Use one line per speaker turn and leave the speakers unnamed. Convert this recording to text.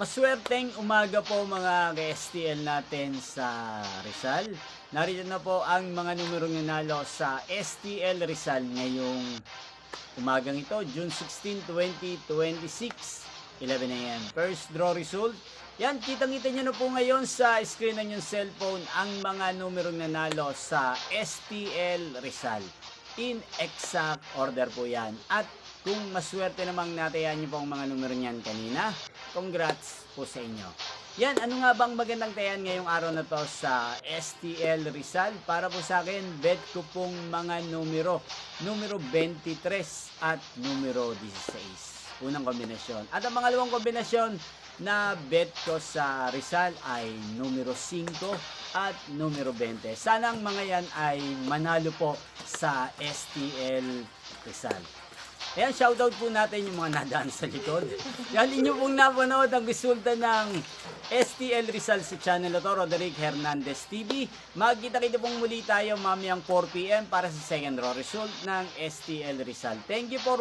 Maswerteng umaga po mga ka-STL natin sa Rizal. Narito na po ang mga numerong nanalo sa STL Rizal ngayong umagang ito, June 16, 2026, 11 a.m. First draw result. Yan, kitang-kita nyo na po ngayon sa screen ng inyong cellphone ang mga numerong nanalo sa STL Rizal. In exact order po yan. At kung maswerte namang natayan nyo po ang mga numero niyan kanina, congrats po sa inyo. Yan, ano nga bang magandang tayan ngayong araw na to sa STL Rizal? Para po sa akin, bet ko pong mga numero 23 at numero 16. Unang kombinasyon. At ang pangalawang kombinasyon na bet ko sa Rizal ay numero 5 at numero 20. Sana ang mga yan ay manalo po sa STL Rizal. Ayan, shoutout po natin yung mga nadaan sa likod. Yan, inyo pong napanood ang resulta ng STL Rizal sa channel na to, Roderick Hernandez TV. Magkita-kita pong muli tayo mamayang 4 PM para sa second draw result ng STL Rizal. Thank you for